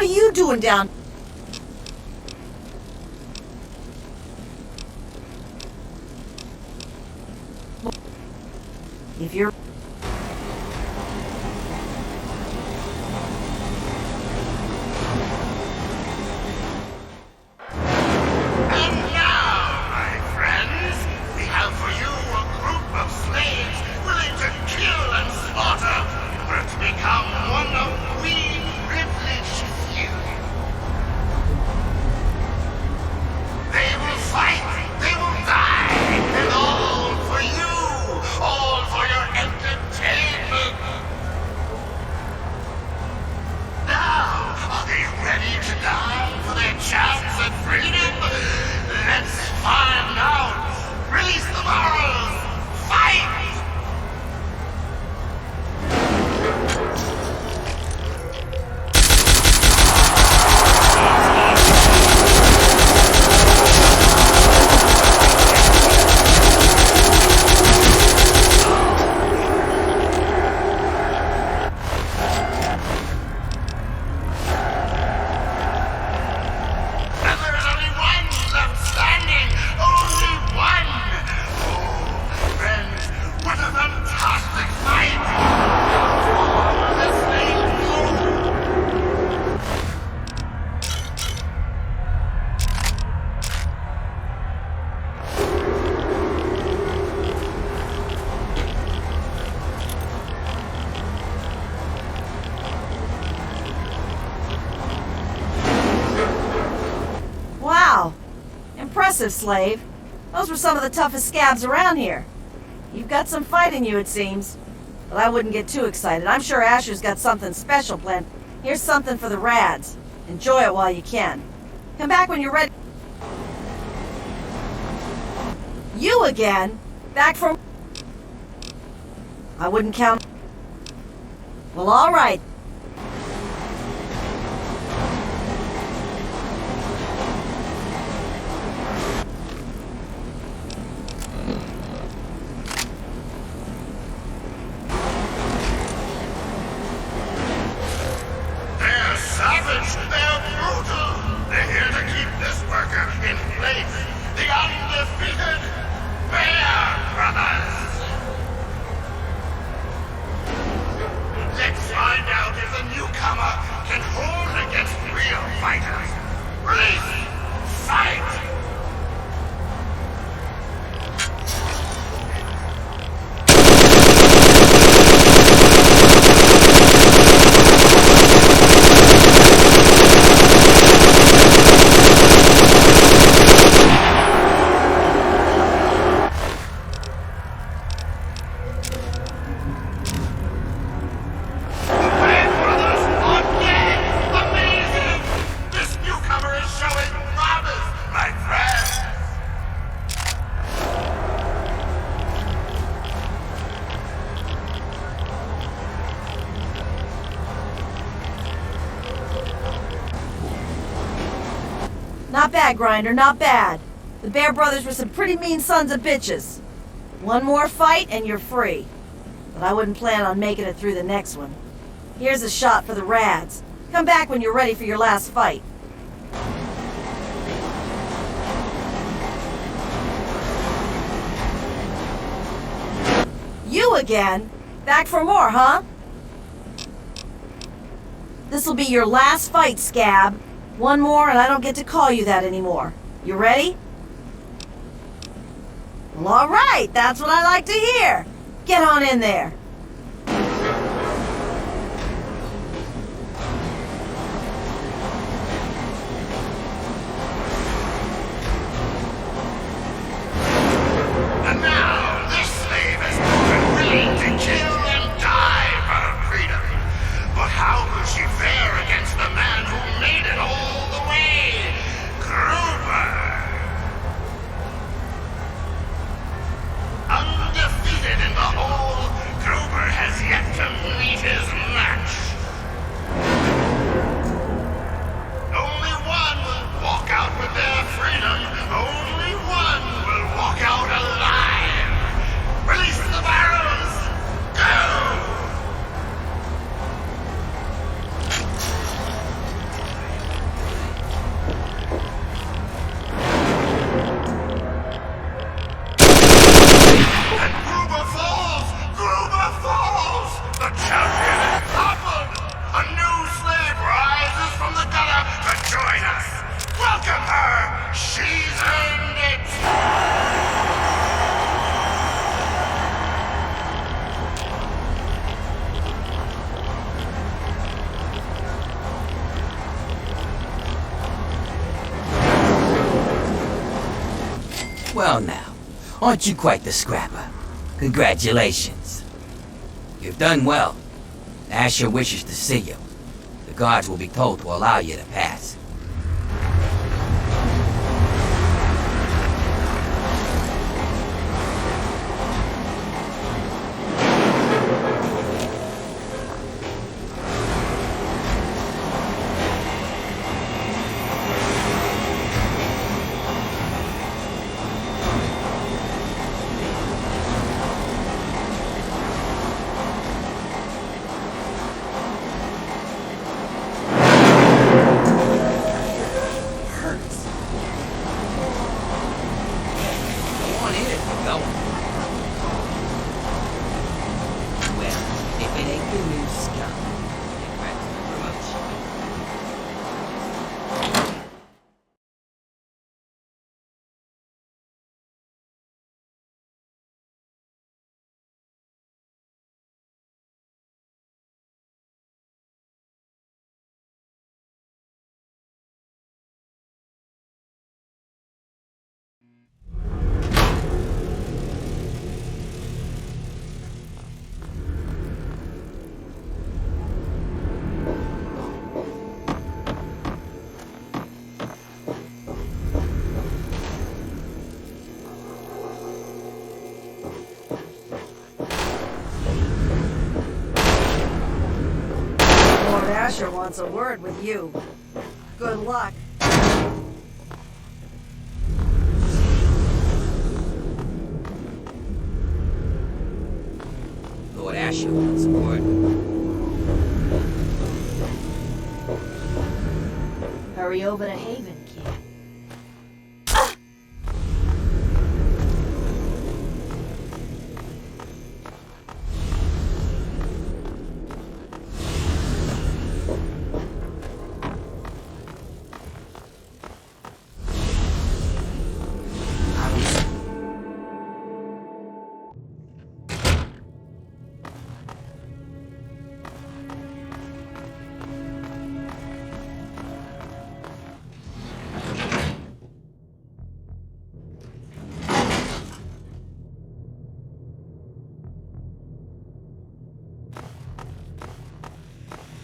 are you doing down? If you're... Wow! Impressive, Slave. Those were some of the toughest scabs around here. You've got some fight in you, it seems. But I wouldn't get too excited. I'm sure Asher's got something special planned. Here's something for the Rads. Enjoy it while you can. Come back when you're ready. You again? Back from... I wouldn't count... Well, all right. Not bad, Grinder, not bad. The Bear Brothers were some pretty mean sons of bitches. One more fight and you're free. But I wouldn't plan on making it through the next one. Here's a shot for the Rads. Come back when you're ready for your last fight. You again? Back for more, huh? This'll be your last fight, Scab. One more and I don't get to call you that anymore. You ready? Well, all right. That's what I like to hear. Get on in there. And now, this slave has proven willing to kill and die for her freedom. But how will she fare against the man who made it all the way? Gruber! Undefeated in the hole, Gruber has yet to meet his match. Only one will walk out with their freedom. Only one will walk out alive. Well now, aren't you quite the scrapper? Congratulations. You've done well. Asher wishes to see you. The guards will be told to allow you to pass. Asher wants a word with you. Good luck. Lord Asher wants a word. Hurry over to Haven, kid.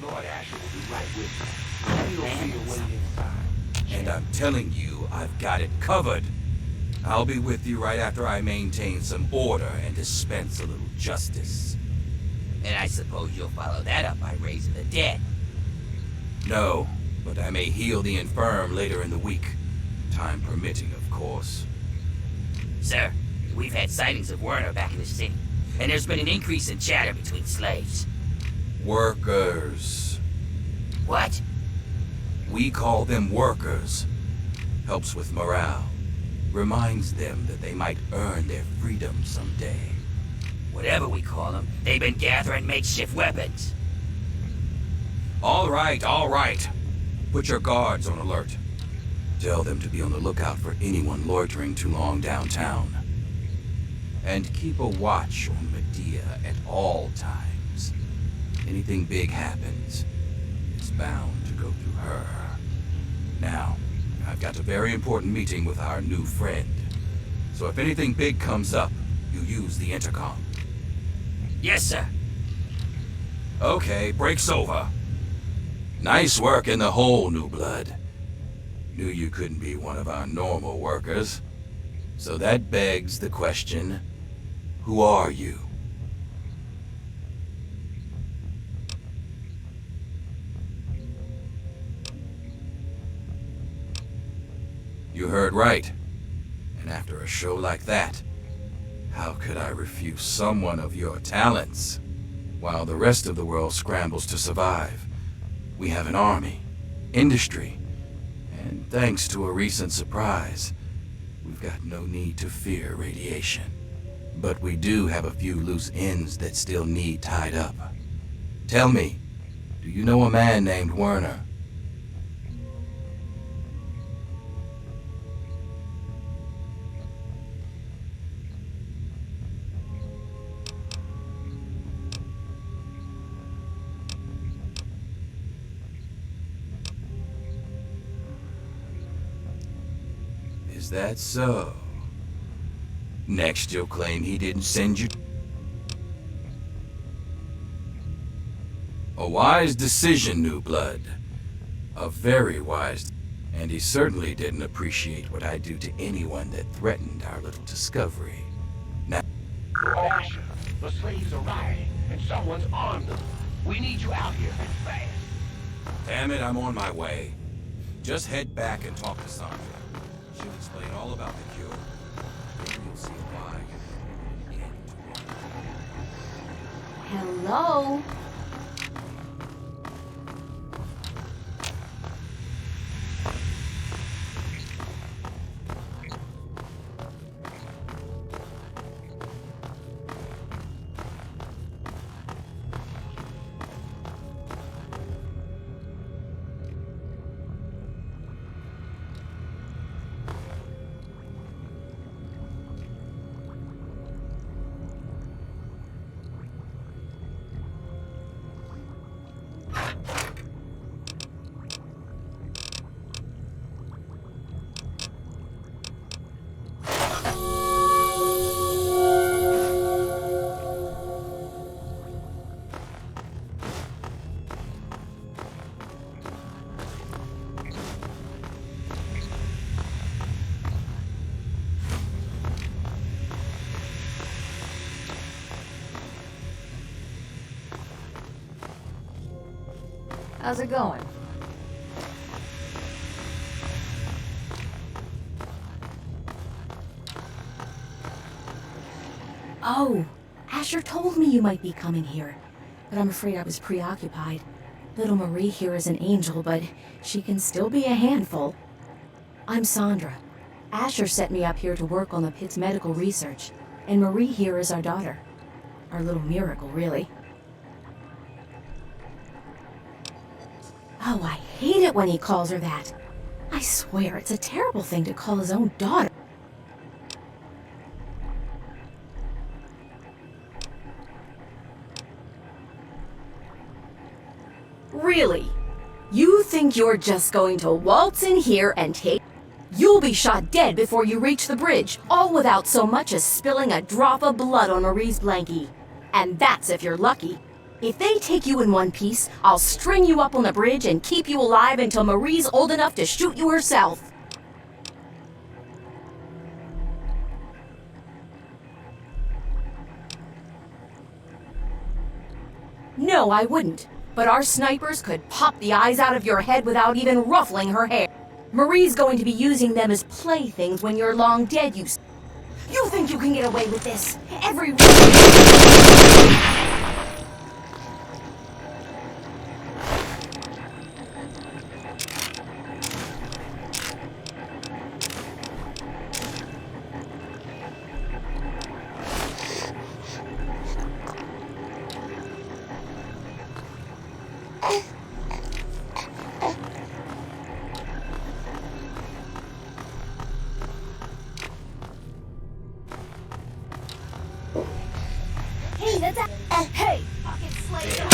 Lord Asher will be right with you. He'll see your way inside. And I'm telling you, I've got it covered. I'll be with you right after I maintain some order and dispense a little justice. And I suppose you'll follow that up by raising the dead. No, but I may heal the infirm later in the week. Time permitting, of course. Sir, we've had sightings of Werner back in the city, and there's been an increase in chatter between slaves. Workers. What? We call them workers. Helps with morale. Reminds them that they might earn their freedom someday. Whatever we call them, they've been gathering makeshift weapons. All right. Put your guards on alert. Tell them to be on the lookout for anyone loitering too long downtown. And keep a watch on Medea at all times. Anything big happens, it's bound to go through her. Now, I've got a very important meeting with our new friend. So if anything big comes up, you use the intercom. Yes, sir. Okay, break's over. Nice work in the hole, New Blood. Knew you couldn't be one of our normal workers. So that begs the question, who are you? You heard right. And after a show like that, how could I refuse someone of your talents? While the rest of the world scrambles to survive, we have an army, industry, and thanks to a recent surprise, we've got no need to fear radiation. But we do have a few loose ends that still need tied up. Tell me, do you know a man named Werner? Is that so? Next, you'll claim he didn't send you. A wise decision, New Blood. A very wise. And he certainly didn't appreciate what I do to anyone that threatened our little discovery. Now, Asher, the slaves are rioting, and someone's armed them. We need you out here, fast. damn it, I'm on my way. Just head back and talk to Sandra. She'll explain all about the cure. Then you'll see why. Hello? How's it going? Oh, Asher told me you might be coming here, but I'm afraid I was preoccupied. Little Marie here is an angel, but she can still be a handful. I'm Sandra. Asher set me up here to work on the pit's medical research, and Marie here is our daughter. Our little miracle, really. Oh, I hate it when he calls her that. I swear, it's a terrible thing to call his own daughter. Really? You think you're just going to waltz in here and take... You'll be shot dead before you reach the bridge, all without so much as spilling a drop of blood on Marie's blankie. And that's if you're lucky. If they take you in one piece, I'll string you up on the bridge and keep you alive until Marie's old enough to shoot you herself. No, I wouldn't. But our snipers could pop the eyes out of your head without even ruffling her hair. Marie's going to be using them as playthings when you're long dead, you think you can get away with this? Hey, that's a... Hey! Fucking slave!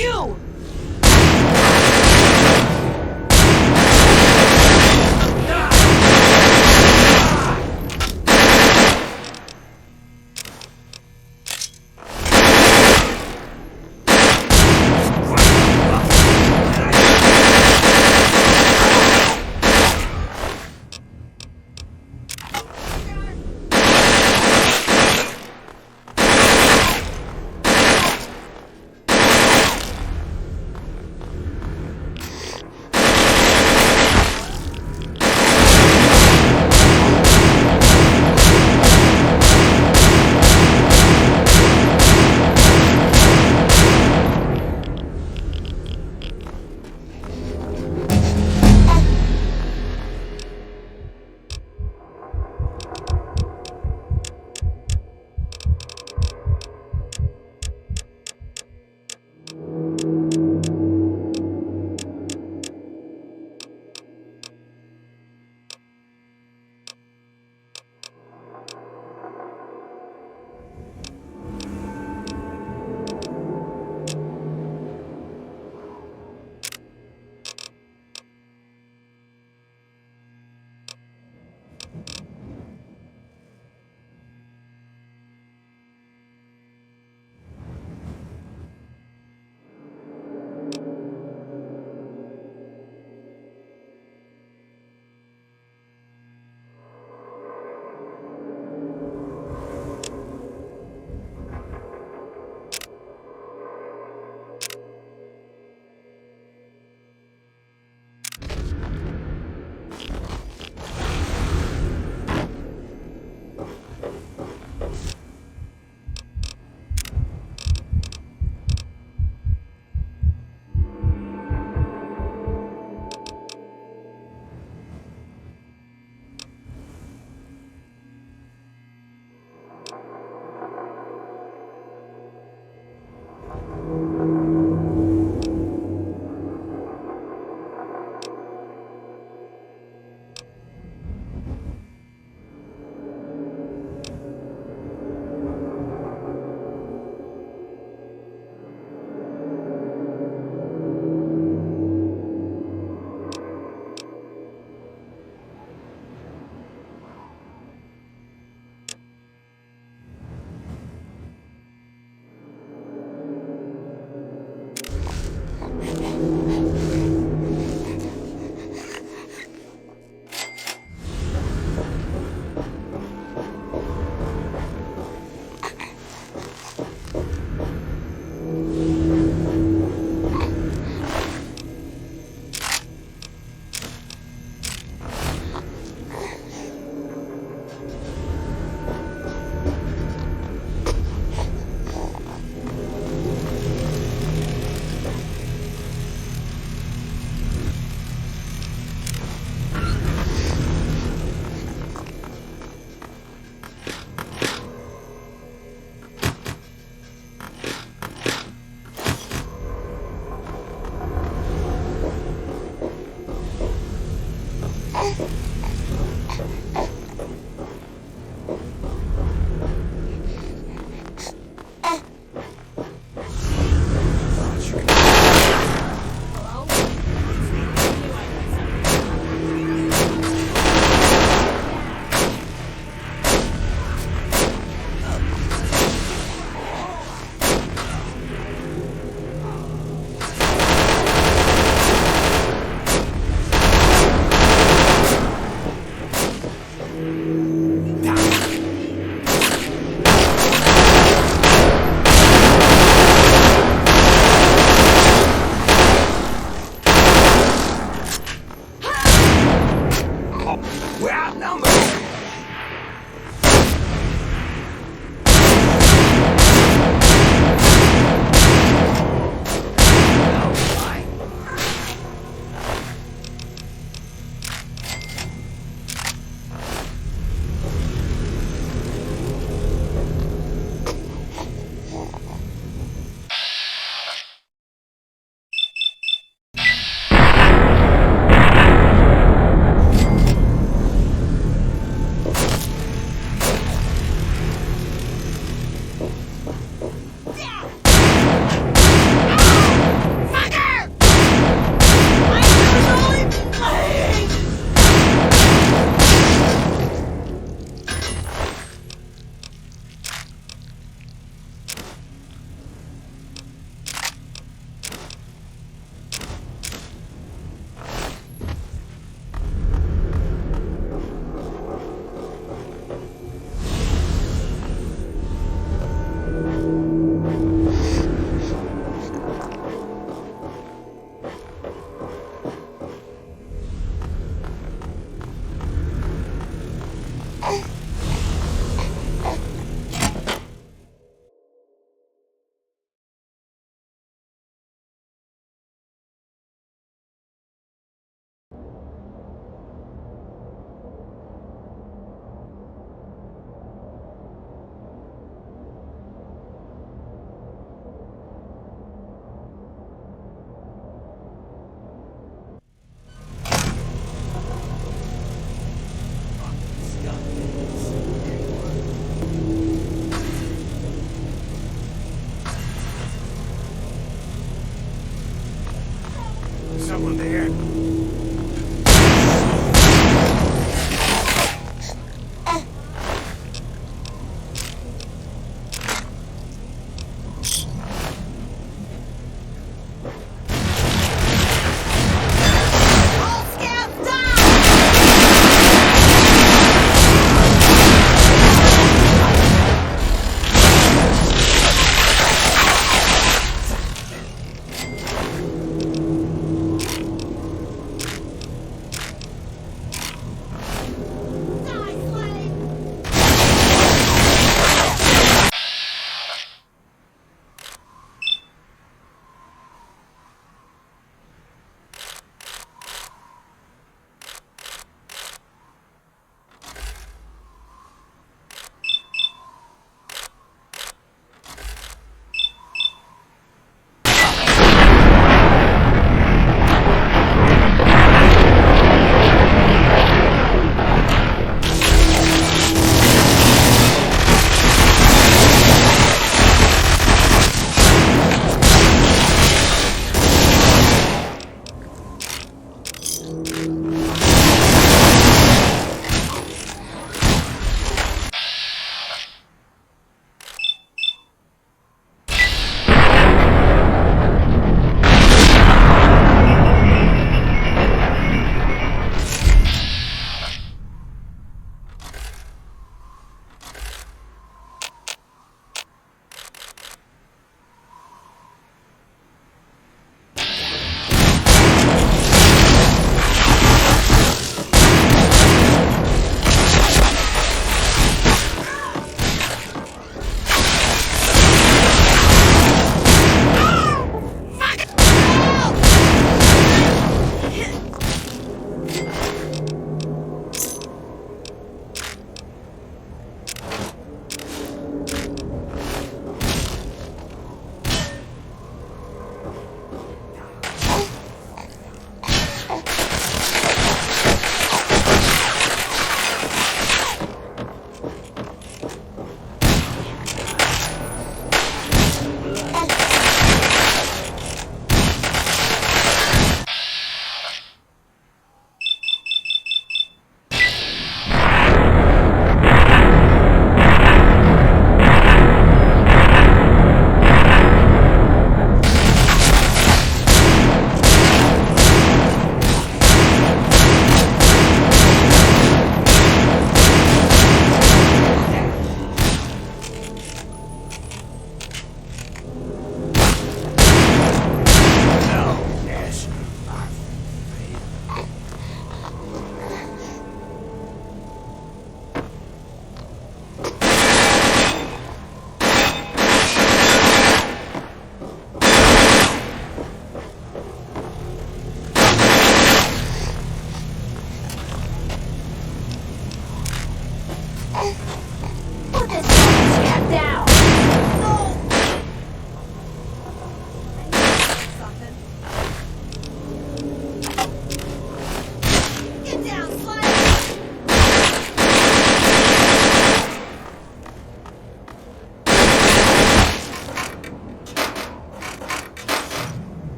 You!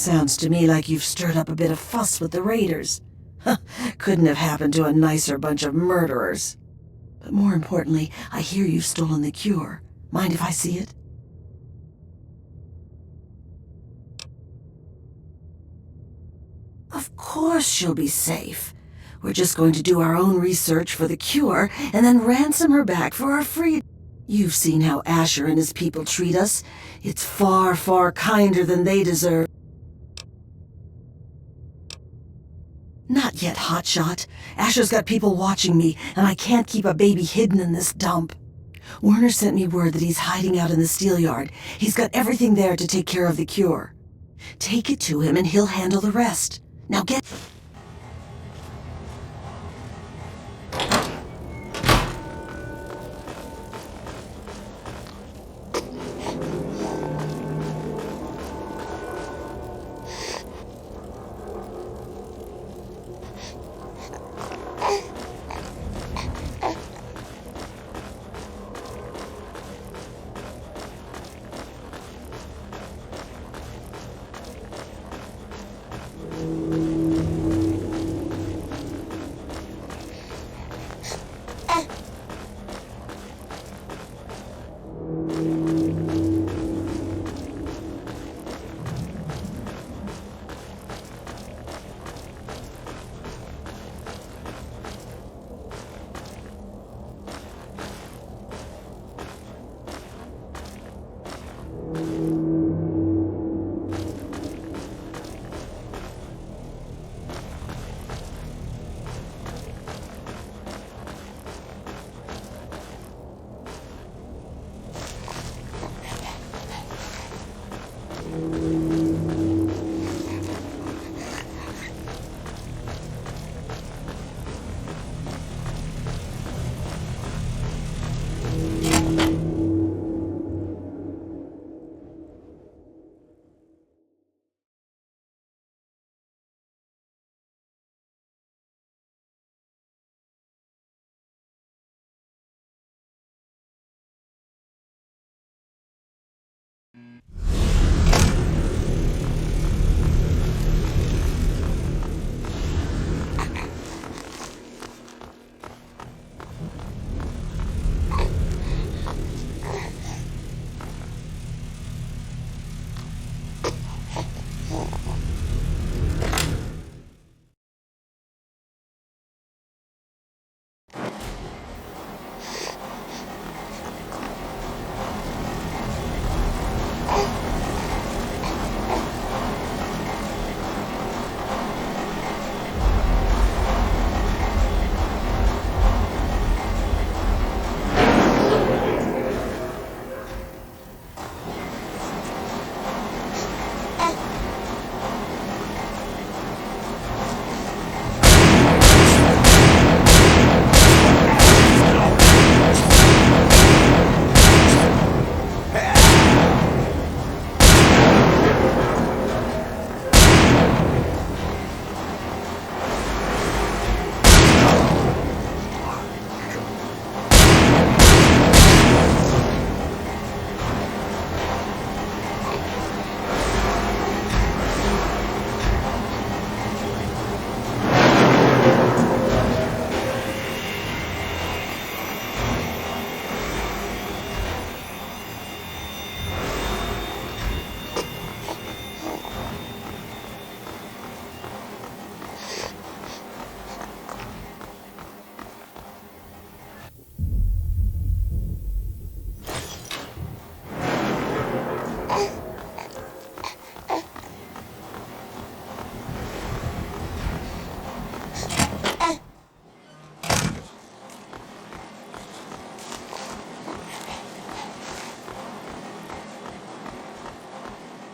Sounds to me like you've stirred up a bit of fuss with the raiders. Couldn't have happened to a nicer bunch of murderers. But more importantly, I hear you've stolen the cure. Mind if I see it? Of course she'll be safe. We're just going to do our own research for the cure and then ransom her back for our freedom. You've seen how Asher and his people treat us. It's far, far kinder than they deserve. Not yet, hotshot. Asher's got people watching me, and I can't keep a baby hidden in this dump. Werner sent me word that he's hiding out in the steel yard. He's got everything there to take care of the cure. Take it to him and he'll handle the rest. Now get...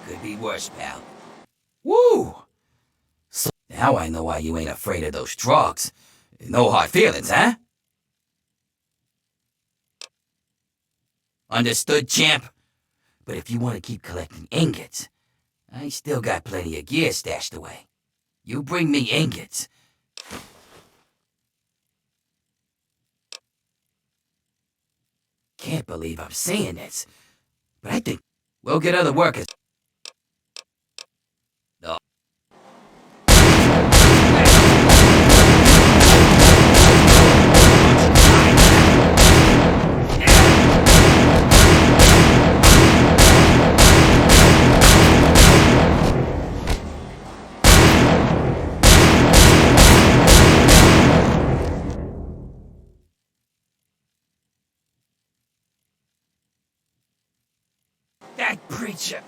Could be worse, pal. Woo! So now I know why you ain't afraid of those drugs. No hard feelings, huh? Understood, champ? But if you want to keep collecting ingots, I still got plenty of gear stashed away. You bring me ingots. Can't believe I'm saying this, but I think we'll get other workers. get you.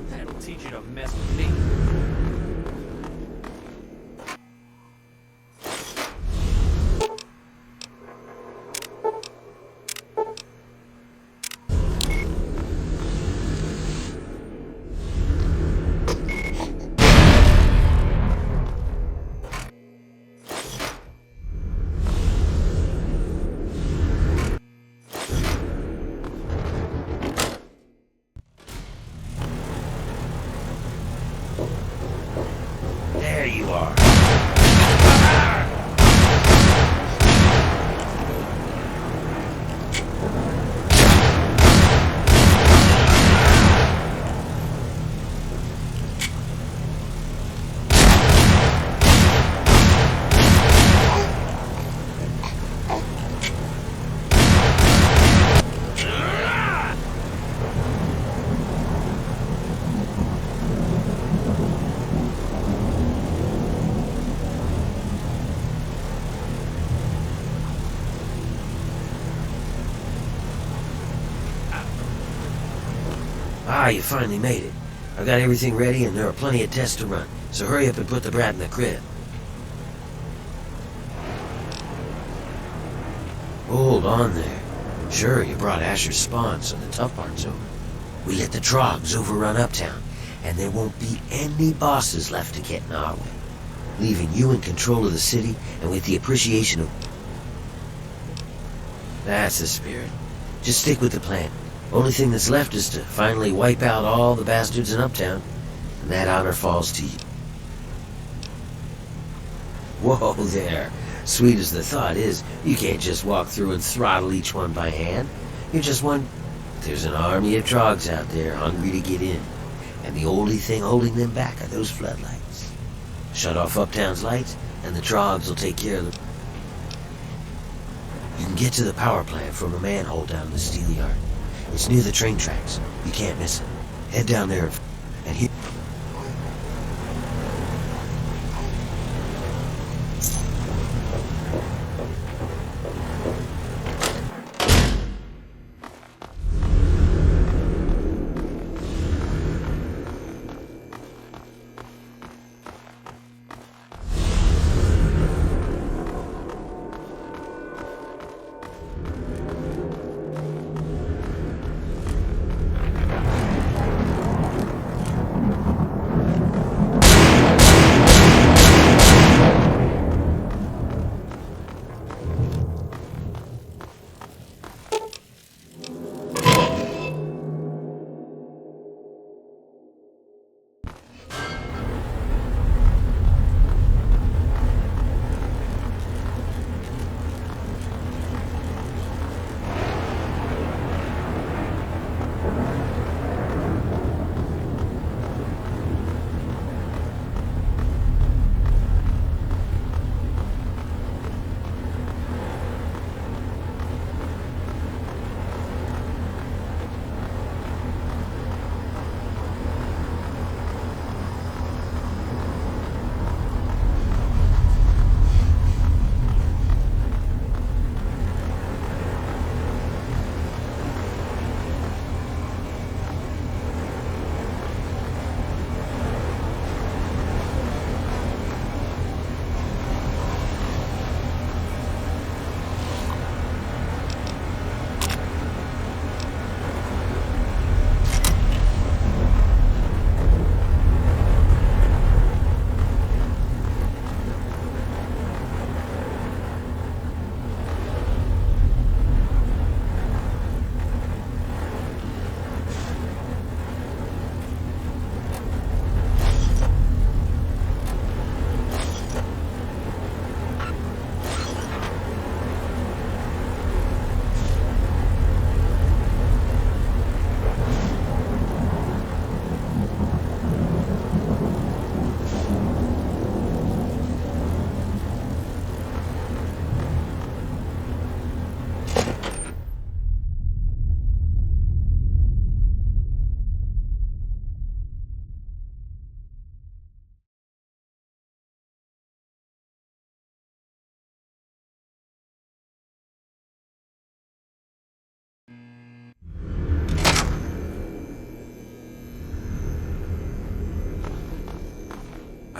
That'll teach you to mess with me. There you are. Ah, you finally made it. I've got everything ready and there are plenty of tests to run. So hurry up and put the brat in the crib. Hold on there. Sure, you brought Asher's spawn, so the tough part's over. We let the Trogs overrun Uptown, and there won't be any bosses left to get in our way. Leaving you in control of the city, and with the appreciation of... That's the spirit. Just stick with the plan. Only thing that's left is to finally wipe out all the bastards in Uptown, and that honor falls to you. Whoa there. Sweet as the thought is, you can't just walk through and throttle each one by hand. You're just one... There's an army of Trogs out there hungry to get in, and the only thing holding them back are those floodlights. Shut off Uptown's lights, and the Trogs will take care of them. You can get to the power plant from a manhole down in the steel yard. It's near the train tracks. You can't miss it. Head down there and hit...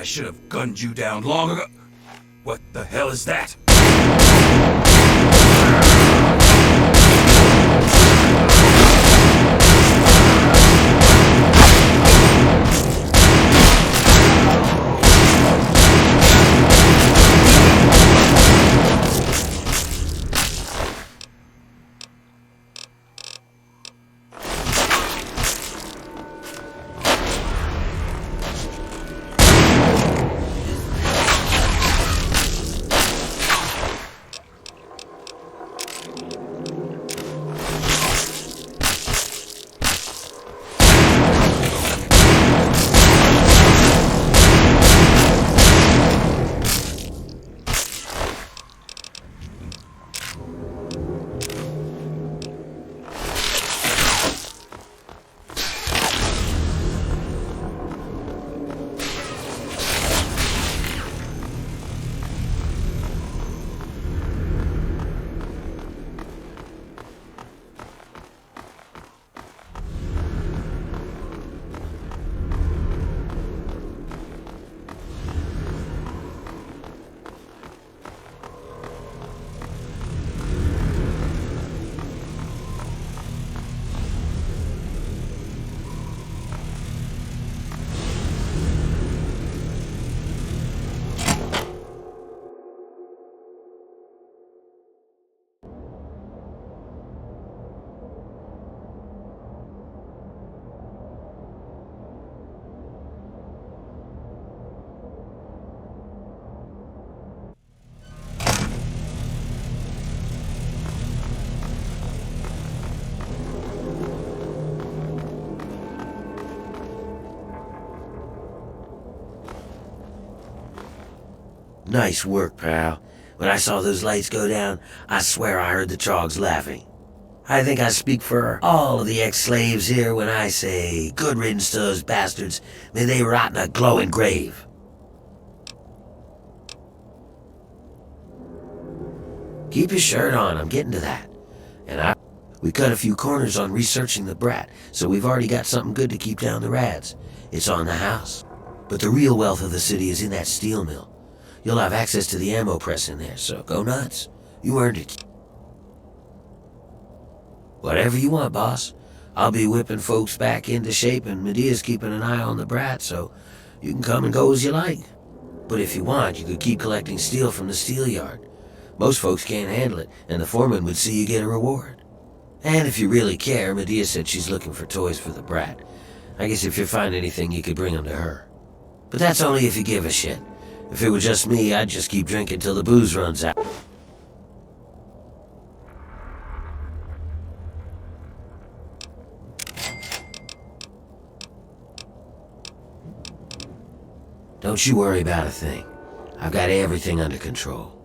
I should have gunned you down long ago. What the hell is that? Nice work, pal. When I saw those lights go down, I swear I heard the trogs laughing. I think I speak for all of the ex-slaves here when I say, good riddance to those bastards. May they rot in a glowing grave. Keep your shirt on, I'm getting to that. And we cut a few corners on researching the brat, so we've already got something good to keep down the rads. It's on the house. But the real wealth of the city is in that steel mill. You'll have access to the ammo press in there, so go nuts. You earned it. Whatever you want, boss. I'll be whipping folks back into shape, and Medea's keeping an eye on the brat, so you can come and go as you like. But if you want, you could keep collecting steel from the steel yard. Most folks can't handle it, and the foreman would see you get a reward. And if you really care, Medea said she's looking for toys for the brat. I guess if you find anything, you could bring them to her. But that's only if you give a shit. If it were just me, I'd just keep drinking till the booze runs out. Don't you worry about a thing. I've got everything under control.